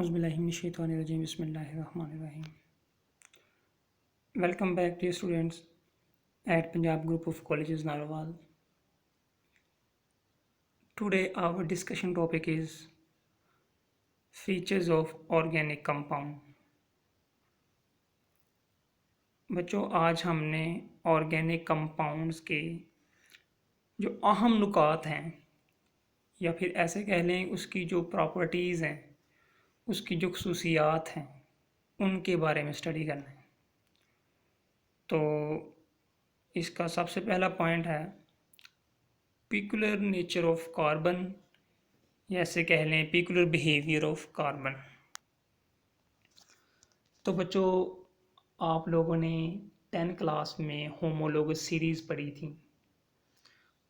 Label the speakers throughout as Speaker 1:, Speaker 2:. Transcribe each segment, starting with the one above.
Speaker 1: Auzubillahiminash-shaytanir-rajim. Bismillahir-rahmanir-rahim. Welcome back, dear students, at Punjab Group of Colleges, Narwal. Today, our discussion topic is features of organic compound. बच्चों, आज हमने organic compounds के जो अहम नुकात हैं या फिर ऐसे कह लें उसकी जो प्रॉपर्टीज़ हैं, उसकी जो खसूसियात हैं, उनके बारे में स्टडी करना है। तो इसका सबसे पहला पॉइंट है पिकुलर नेचर ऑफ कार्बन, या ऐसे कह लें पिकुलर बिहेवियर ऑफ कार्बन। तो बच्चों, आप लोगों ने 10 क्लास में होमोलोगस सीरीज़ पढ़ी थी,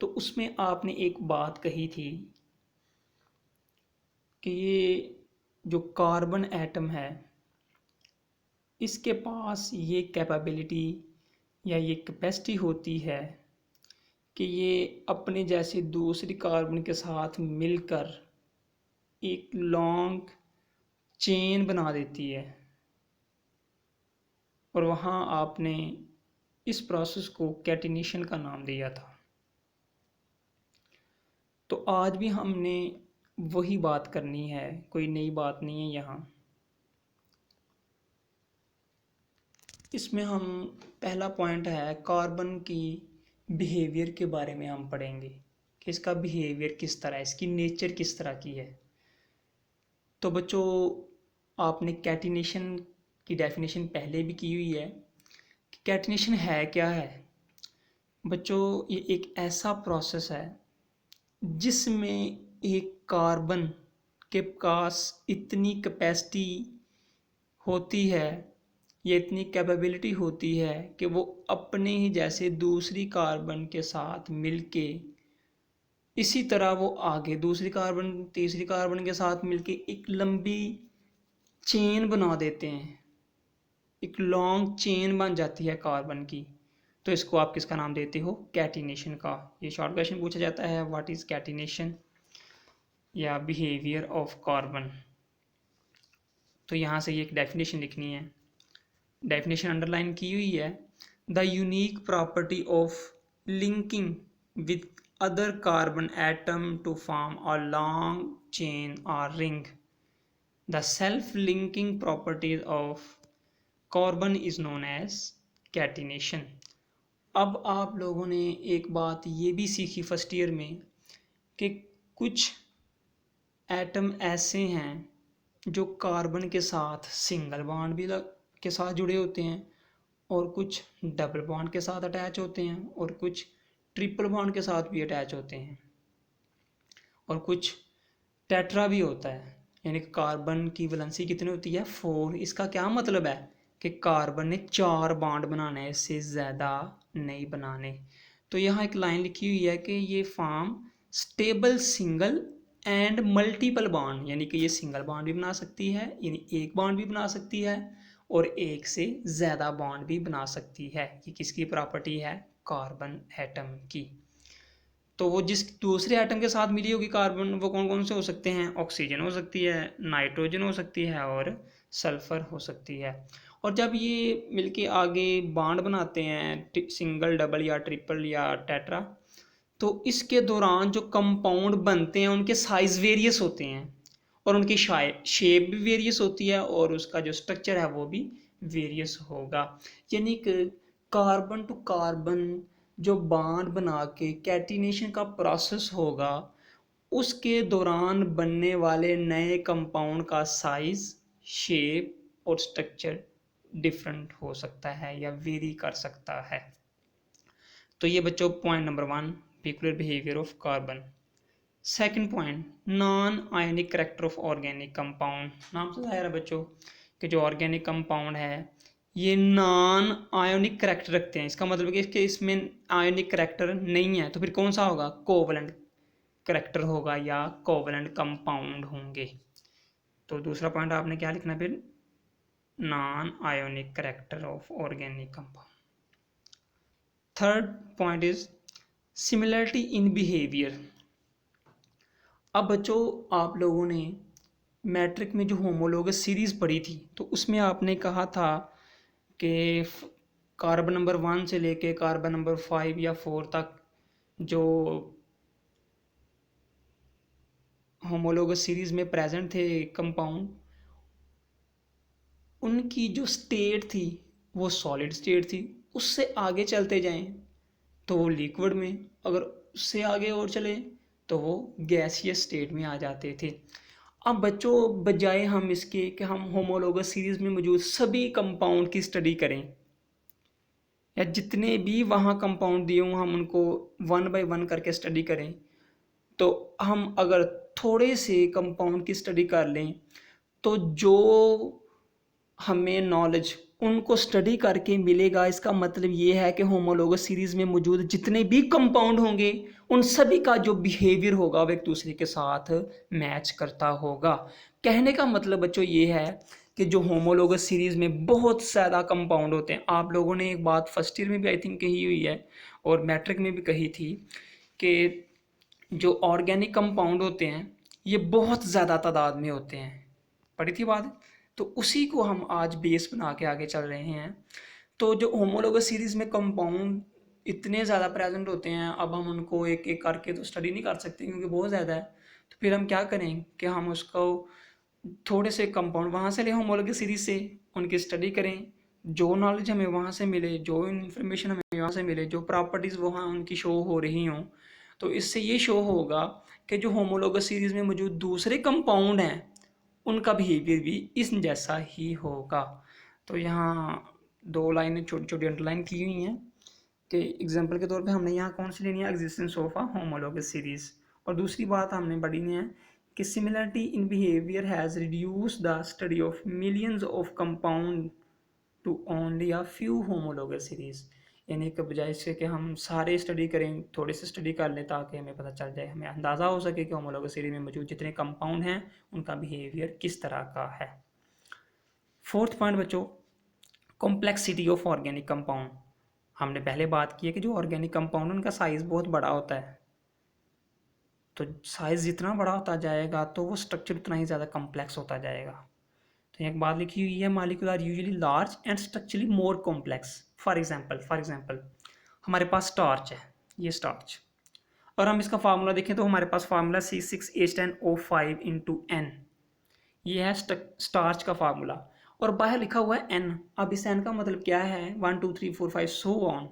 Speaker 1: तो उसमें आपने एक बात कही थी कि ये जो कार्बन एटम है, इसके पास ये कैपेबिलिटी या ये कैपेसिटी होती है कि ये अपने जैसे दूसरी कार्बन के साथ मिलकर एक लॉन्ग चेन बना देती है। और वहाँ आपने इस प्रोसेस को कैटिनेशन का नाम दिया था। तो आज भी हमने वही बात करनी है, कोई नई बात नहीं है यहाँ। इसमें हम पहला पॉइंट है कार्बन की बिहेवियर के बारे में हम पढ़ेंगे कि इसका बिहेवियर किस तरह है, इसकी नेचर किस तरह की है। तो बच्चों, आपने कैटिनेशन की डेफिनेशन पहले भी की हुई है कि कैटिनेशन है क्या है। बच्चों, ये एक ऐसा प्रोसेस है जिसमें एक कार्बन के पास इतनी कैपेसिटी होती है, ये इतनी कैपेबिलिटी होती है कि वो अपने ही जैसे दूसरी कार्बन के साथ मिलके इसी तरह वो आगे दूसरी कार्बन तीसरी कार्बन के साथ मिलके एक लंबी चेन बना देते हैं, एक लॉन्ग चेन बन जाती है कार्बन की। तो इसको आप किसका नाम देते हो? कैटिनेशन का। ये शॉर्ट क्वेश्चन पूछा जाता है, व्हाट इज कैटिनेशन या बिहेवियर ऑफ कार्बन। तो यहाँ से ये एक डेफिनेशन लिखनी है, डेफिनेशन अंडरलाइन की हुई है। The unique property of linking with other carbon atom to form a long chain और ring. The self linking properties of carbon is known as catenation. अब आप लोगों ने एक बात ये भी सीखी फर्स्ट ईयर में कि कुछ एटम ऐसे हैं जो कार्बन के साथ सिंगल बॉन्ड भी के साथ जुड़े होते हैं, और कुछ डबल बॉन्ड के साथ अटैच होते हैं, और कुछ ट्रिपल बॉन्ड के साथ भी अटैच होते हैं, और कुछ टेट्रा भी होता है। यानी कार्बन की वैलेंसी कितनी होती है? 4। इसका क्या मतलब है कि कार्बन ने 4 बॉन्ड बनाने, इससे ज़्यादा नहीं बनाने। तो यहाँ एक लाइन लिखी हुई है कि ये form stable single and multiple bond, यानी कि ये सिंगल बॉन्ड भी बना सकती है, यानी एक बॉन्ड भी बना सकती है, और एक से ज़्यादा बॉन्ड भी बना सकती है। ये किसकी प्रॉपर्टी है? कार्बन एटम की। तो वो जिस दूसरे एटम के साथ मिली होगी कार्बन, वो कौन कौन से हो सकते हैं? ऑक्सीजन हो सकती है, नाइट्रोजन हो सकती है, और सल्फर हो सकती है। और जब ये मिलके आगे बॉन्ड बनाते हैं, सिंगल डबल या ट्रिपल या टेट्रा, तो इसके दौरान जो कंपाउंड बनते हैं उनके साइज वेरियस होते हैं, और उनकी शेप भी वेरियस होती है, और उसका जो स्ट्रक्चर है वो भी वेरियस होगा। यानी कि कार्बन टू कार्बन जो बॉन्ड बना के कैटिनेशन का प्रोसेस होगा, उसके दौरान बनने वाले नए कंपाउंड का साइज, शेप और स्ट्रक्चर डिफरेंट हो सकता है या वेरी कर सकता है। तो ये बच्चों point number 1, peculiar behaviour of carbon. Second point, non ionic character of organic compound. नाम से जाहिर है बच्चों कि जो ऑर्गेनिक कंपाउंड है ये नॉन आयोनिक करैक्टर रखते हैं। इसका मतलब कि इसमें आयोनिक करैक्टर नहीं है, तो फिर कौन सा होगा? कोवलेंट करैक्टर होगा या कोवलेंट कंपाउंड होंगे। तो दूसरा पॉइंट आपने क्या लिखना है फिर? Non ionic character of organic compound. Third point is similarity in behaviour. अब बच्चों, आप लोगों ने मैट्रिक में जो होमोलोगस सीरीज़ पढ़ी थी तो उसमें आपने कहा था कि कार्बन नंबर 1 से लेके कार्बन नंबर 5 या 4 तक जो होमोलोगस सीरीज़ में प्रेजेंट थे कंपाउंड, उनकी जो स्टेट थी वो सॉलिड स्टेट थी। उससे आगे चलते जाएं तो वो लिक्विड में, अगर उससे आगे और चले तो वो गैसियस स्टेट में आ जाते थे। अब बच्चों, बजाय हम इसके कि हम होमोलोगस सीरीज़ में मौजूद सभी कंपाउंड की स्टडी करें या जितने भी वहाँ कंपाउंड दिए हों हम उनको वन बाय वन करके स्टडी करें, तो हम अगर थोड़े से कंपाउंड की स्टडी कर लें तो जो हमें नॉलेज उनको स्टडी करके मिलेगा, इसका मतलब ये है कि होमोलोगस सीरीज़ में मौजूद जितने भी कंपाउंड होंगे उन सभी का जो बिहेवियर होगा वो एक दूसरे के साथ मैच करता होगा। कहने का मतलब बच्चों ये है कि जो होमोलोगस सीरीज़ में बहुत ज़्यादा कंपाउंड होते हैं, आप लोगों ने एक बात फर्स्ट ईयर में भी आई थिंक कही हुई है और मैट्रिक में भी कही थी कि जो ऑर्गेनिक कंपाउंड होते हैं ये बहुत ज़्यादा तादाद में होते हैं, पढ़ी थी बात। तो उसी को हम आज बेस बना के आगे चल रहे हैं। तो जो होमोलोगस सीरीज़ में कंपाउंड इतने ज़्यादा प्रेजेंट होते हैं, अब हम उनको एक एक करके तो स्टडी नहीं कर सकते क्योंकि बहुत ज़्यादा है। तो फिर हम क्या करें कि हम उसको थोड़े से कंपाउंड वहाँ से लें होमोलोगस सीरीज़ से, उनकी स्टडी करें, जो नॉलेज हमें वहाँ से मिले, जो इन्फॉर्मेशन हमें वहाँ से मिले, जो प्रॉपर्टीज़ वहाँ उनकी शो हो रही हों, तो इससे ये शो होगा कि जो होमोलोगस सीरीज़ में मौजूद दूसरे कंपाउंड हैं उनका बिहेवियर भी इस जैसा ही होगा। तो यहाँ दो लाइनें छोटी छोटी अंडरलाइन की हुई हैं कि एग्जांपल के तौर पे हमने यहाँ कौन सी लेनी है, existence of a homologous series. और दूसरी बात हमने पढ़ी है कि similarity in behaviour has reduce the study of millions of compound to only a few homologous series. यानी कि बजाय इसके कि हम सारे स्टडी करें, थोड़े से स्टडी कर लें ताकि हमें पता चल जाए, हमें अंदाज़ा हो सके कि होमोलोगस सीरीज में मौजूद जितने कंपाउंड हैं उनका बिहेवियर किस तरह का है। फोर्थ पॉइंट बच्चों, कॉम्प्लेक्सिटी ऑफ ऑर्गेनिक कंपाउंड। हमने पहले बात की है कि जो ऑर्गेनिक कंपाउंड उनका साइज़ बहुत बड़ा होता है, तो साइज़ जितना बड़ा होता जाएगा तो वो स्ट्रक्चर उतना ही ज़्यादा कॉम्प्लेक्स होता जाएगा। तो एक बात लिखी हुई है, molecule are usually large and structurally more complex. For example हमारे पास स्टार्च है, ये स्टार्च, और हम इसका फार्मूला देखें तो हमारे पास फार्मूला C6H10O5 × N, ये है स्टार्च का फार्मूला, और बाहर लिखा हुआ है N। अब इस N का मतलब क्या है, 1 2 3 4 5 सो ऑन।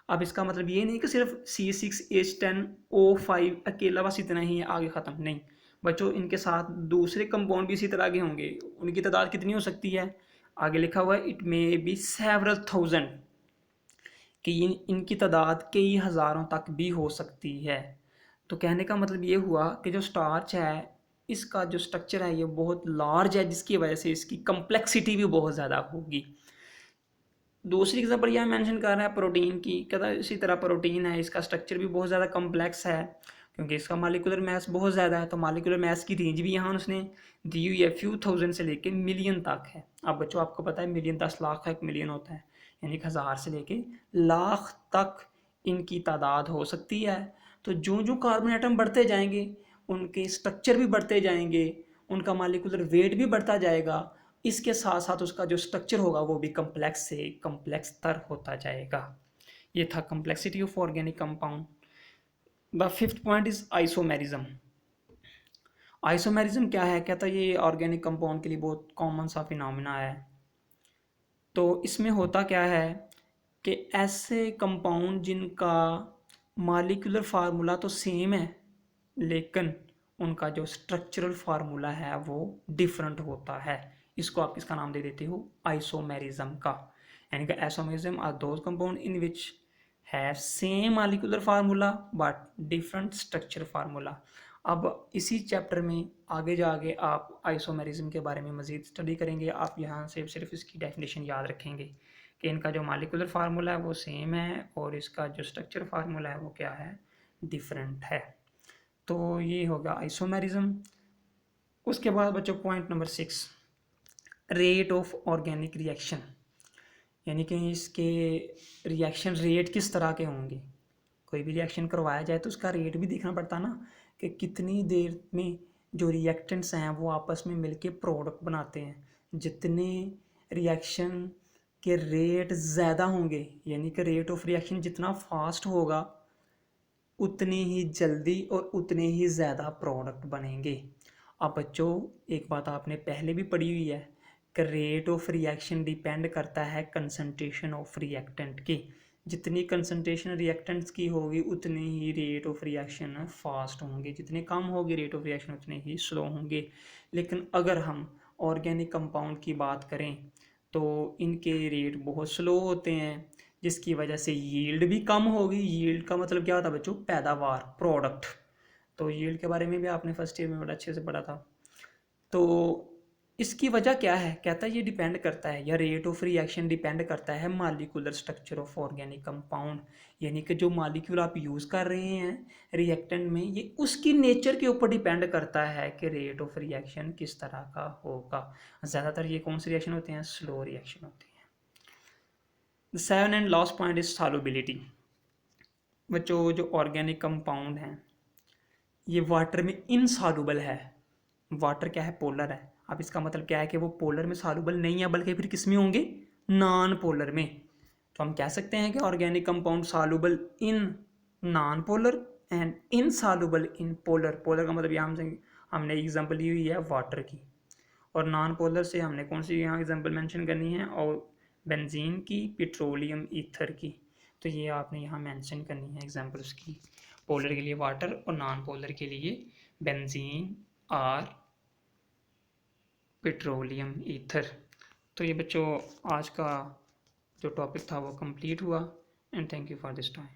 Speaker 1: अब इसका मतलब ये नहीं कि सिर्फ C6H10O5 अकेला बस इतना ही है, आगे ख़त्म नहीं बच्चों, इनके साथ दूसरे कंपाउंड भी इसी तरह के होंगे। उनकी तादाद कितनी हो सकती है, आगे लिखा हुआ है it may be several thousand, कि इनकी तादाद कई हज़ारों तक भी हो सकती है। तो कहने का मतलब ये हुआ कि जो स्टार्च है इसका जो स्ट्रक्चर है ये बहुत लार्ज है, जिसकी वजह से इसकी कम्प्लेक्सिटी भी बहुत ज़्यादा होगी। दूसरी एग्जाम्पल यह मेंशन कर रहा है प्रोटीन की, कहता है इसी तरह प्रोटीन है, इसका स्ट्रक्चर भी बहुत ज़्यादा कम्प्लेक्स है क्योंकि इसका मालिकुलर मैस बहुत ज़्यादा है। तो मालिकुलर मैस की रेंज भी यहाँ उसने दी हुई है, फ्यू थाउजेंड से लेके मिलियन तक है। अब बच्चों आपको पता है मिलियन 10 लाख का 1 मिलियन होता है, यानी कि हज़ार से लेके लाख तक इनकी तादाद हो सकती है। तो जो जो कार्बन आइटम बढ़ते जाएंगे उनके स्ट्रक्चर भी बढ़ते जाएंगे, उनका मालिकुलर वेट भी बढ़ता जाएगा, इसके साथ साथ उसका जो स्ट्रक्चर होगा वो भी कम्प्लेक्स से कम्प्लेक्स तर होता जाएगा। ये था complexity of organic compound. The fifth point is isomerism. Isomerism क्या है, कहता है ये ऑर्गेनिक कंपाउंड के लिए बहुत कॉमन सा फिनोमेना है। तो इसमें होता क्या है कि ऐसे कंपाउंड जिनका मॉलिक्यूलर फार्मूला तो सेम है लेकिन उनका जो स्ट्रक्चरल फार्मूला है वो डिफरेंट होता है, इसको आप किसका नाम दे देते हो, आइसोमेरिज्म का। यानी कि isomerism are those compound in which have same molecular formula but different structure formula. अब इसी चैप्टर में आगे जाके आप आइसोमेरिज्म के बारे में मज़ीद स्टडी करेंगे। आप यहाँ से सिर्फ इसकी डेफिनेशन याद रखेंगे कि इनका जो मॉलिक्यूलर फार्मूला है वो सेम है और इसका जो स्ट्रक्चर फार्मूला है वो क्या है, डिफरेंट है। तो ये होगा आइसोमेरिज्म। उसके बाद बच्चों point number 6, rate of organic reaction, यानी कि इसके रिएक्शन रेट किस तरह के होंगे। कोई भी रिएक्शन करवाया जाए तो उसका रेट भी देखना पड़ता ना कि कितनी देर में जो रिएक्टेंट्स हैं वो आपस में मिलके प्रोडक्ट बनाते हैं। जितने रिएक्शन के रेट ज़्यादा होंगे, यानी कि रेट ऑफ रिएक्शन जितना फास्ट होगा, उतनी ही जल्दी और उतने ही ज़्यादा प्रोडक्ट बनेंगे। अब बच्चों, एक बात आपने पहले भी पढ़ी हुई है कि रेट ऑफ रिएक्शन डिपेंड करता है कंसंट्रेशन ऑफ रिएक्टेंट की। जितनी कंसंट्रेशन रिएक्टेंट्स की होगी उतने ही रेट ऑफ रिएक्शन फास्ट होंगे, जितने कम होगी रेट ऑफ रिएक्शन उतने ही स्लो होंगे। लेकिन अगर हम ऑर्गेनिक कंपाउंड की बात करें तो इनके रेट बहुत स्लो होते हैं, जिसकी वजह से यील्ड भी कम होगी। यील्ड का मतलब क्या होता है बच्चों? पैदावार, प्रोडक्ट। तो यील्ड के बारे में भी आपने फर्स्ट ईयर में बड़ा अच्छे से पढ़ा था। तो इसकी वजह क्या है? कहता है ये डिपेंड करता है, या रेट ऑफ रिएक्शन डिपेंड करता है molecular structure of organic compound, यानी कि जो मालिक्यूल आप यूज़ कर रहे हैं रिएक्टेंट में, ये उसकी नेचर के ऊपर डिपेंड करता है कि रेट ऑफ रिएक्शन किस तरह का होगा। ज़्यादातर ये कौन से रिएक्शन होते हैं? स्लो रिएक्शन होते हैं। The seven and last point is solubility. बच्चों, जो ऑर्गेनिक कंपाउंड हैं ये वाटर में इनसॉल्युबल है। वाटर क्या है? पोलर है। अब इसका मतलब क्या है कि वो पोलर में सॉल्युबल नहीं है, बल्कि फिर किस में होंगे? नॉन पोलर में। तो हम कह सकते हैं कि organic compound soluble in non polar and insoluble in polar. Polar का मतलब यहाँ हमने एग्जांपल ली हुई है वाटर की, और नॉन पोलर से हमने कौन सी यहाँ एग्जांपल मेंशन करनी है? और बेंजीन की, पेट्रोलियम ईथर की। तो ये आपने यहाँ मेंशन करनी है एग्जांपल्स की। पोलर के लिए वाटर और नॉन पोलर के लिए बेंजीन और पेट्रोलियम ईथर। तो ये बच्चों आज का जो टॉपिक था वो कंप्लीट हुआ। And thank you for this time.